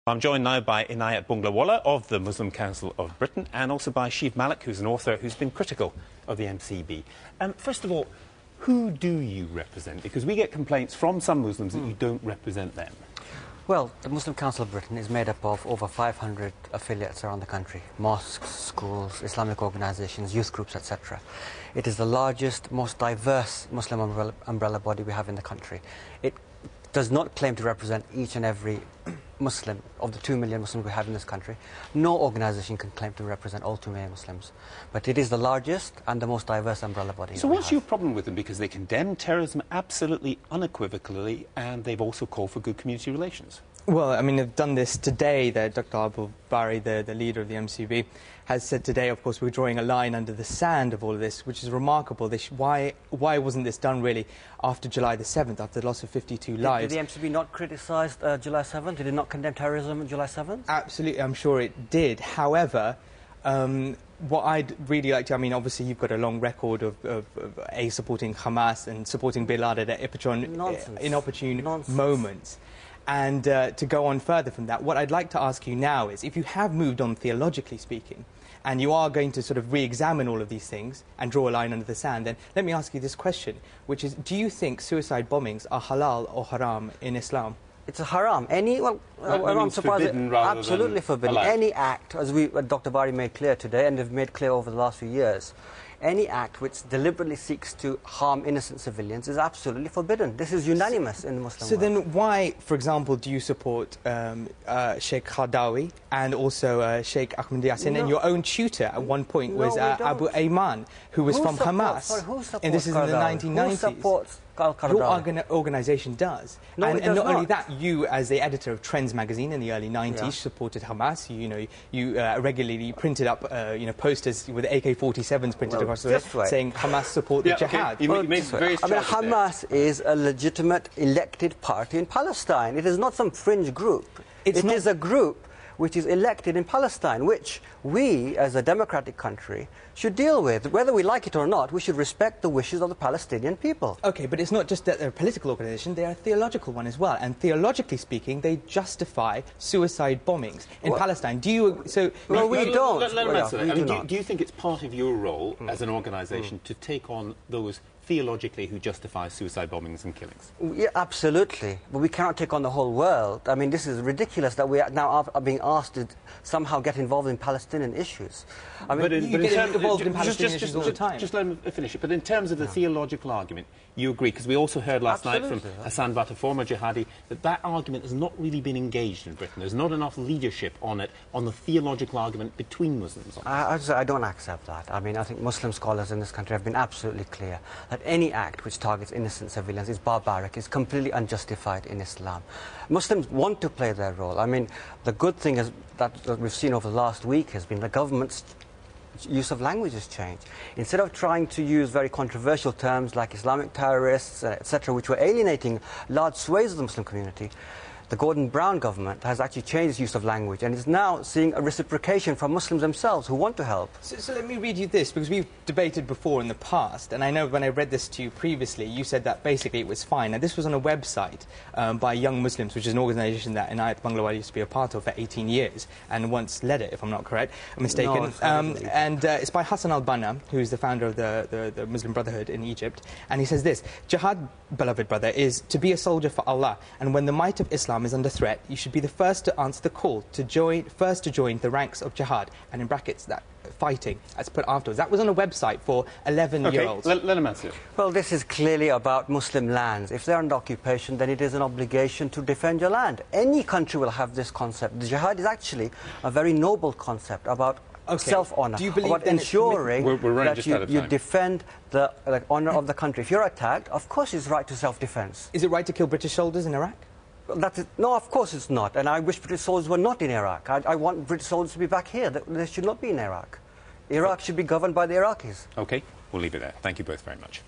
I'm joined now by Inayat Bunglawala of the Muslim Council of Britain and also by Sheikh Malik, who's an author who's been critical of the MCB. First of all, who do you represent? Because we get complaints from some Muslims that you don't represent them. Well, the Muslim Council of Britain is made up of over 500 affiliates around the country. Mosques, schools, Islamic organisations, youth groups, etc. It is the largest, most diverse Muslim umbrella body we have in the country. It does not claim to represent each and every Muslim of the 2 million Muslims we have in this country. No organisation can claim to represent all 2 million Muslims. But it is the largest and the most diverse umbrella body. So what's your problem with them? Because they condemn terrorism absolutely unequivocally, and they've also called for good community relations. Well, I mean, they've done this today. Dr. Abdul Bari, the leader of the MCB, has said today, of course, we're drawing a line under the sand of all of this, which is remarkable. Why wasn't this done, really, after July the 7th, after the loss of 52 lives? Did the MCB not criticise July 7th? Did it not condemn terrorism on July 7th? Absolutely, I'm sure it did. However, what I'd really like to, I mean, obviously you've got a long record of supporting Hamas and supporting bin Laden at inopportune moments. And to go on further from that, what I'd like to ask you now is, if you have moved on theologically speaking, and you are going to sort of re-examine all of these things and draw a line under the sand, then let me ask you this question, which is, do you think suicide bombings are halal or haram in Islam? It's a haram. I'm surprised absolutely forbidden. Allowed. Any act, as Dr. Bari made clear today, and have made clear over the last few years, any act which deliberately seeks to harm innocent civilians is absolutely forbidden. This is unanimous in the Muslim world. So then why, for example, do you support Sheikh Khadawi and also Sheikh Ahmed Yassin, and your own tutor at one point was Abu Ayman, who was from Hamas? Sorry, who supports and this is in the 1990s. Who supports Your organisation does. No, and it does not not. Only that, you, as the editor of Trends magazine in the early 90s, supported Hamas. You regularly printed up posters with AK-47s printed across the saying Hamas support the jihad. Hamas is a legitimate elected party in Palestine. It is not some fringe group. It is a group which is elected in Palestine, which we, as a democratic country, should deal with. Whether we like it or not, we should respect the wishes of the Palestinian people. OK, but it's not just that they're a political organisation, they're a theological one as well. And theologically speaking, they justify suicide bombings in Palestine. Do you... So, well, we don't. Let me answer that. Do you think it's part of your role as an organisation to take on those theologically who justify suicide bombings and killings? Yeah, absolutely. But we cannot take on the whole world. I mean, this is ridiculous that we now are being asked to somehow get involved in Palestinian issues. I mean, you get involved in Palestinian issues all the time. Just let me finish it. But in terms of the theological argument, you agree, because we also heard last night from Hassan Bata, former jihadi, that argument has not really been engaged in Britain. There's not enough leadership on it, on the theological argument between Muslims. I don't accept that. I mean, I think Muslim scholars in this country have been absolutely clear that any act which targets innocent civilians is barbaric, is completely unjustified in Islam. Muslims want to play their role. I mean, the good thing is that we've seen over the last week has been the government's use of language has changed. Instead of trying to use very controversial terms like Islamic terrorists, etc., which were alienating large swathes of the Muslim community, the Gordon Brown government has actually changed its use of language and is now seeing a reciprocation from Muslims themselves who want to help. So let me read you this, because we've debated before in the past, and I know when I read this to you previously, you said that basically it was fine. Now, this was on a website by Young Muslims, which is an organisation that Inayat Bunglawala used to be a part of for 18 years, and once led it, if I'm not mistaken. And it's by Hassan al-Banna, who is the founder of the Muslim Brotherhood in Egypt, and he says this: Jihad, beloved brother, is to be a soldier for Allah, and when the might of Islam is under threat, you should be the first to answer the call to join the ranks of jihad, and in brackets that fighting, that's put afterwards. That was on a website for 11-year-olds. Okay, let him answer. Well, this is clearly about Muslim lands. If they're under occupation, then it is an obligation to defend your land. Any country will have this concept. The jihad is actually a very noble concept about self-honour, about ensuring that you defend the honour of the country. If you're attacked, of course it's right to self-defence. Is it right to kill British soldiers in Iraq? No, of course it's not. And I wish British soldiers were not in Iraq. I want British soldiers to be back here. They should not be in Iraq. Iraq should be governed by the Iraqis. OK, we'll leave it there. Thank you both very much.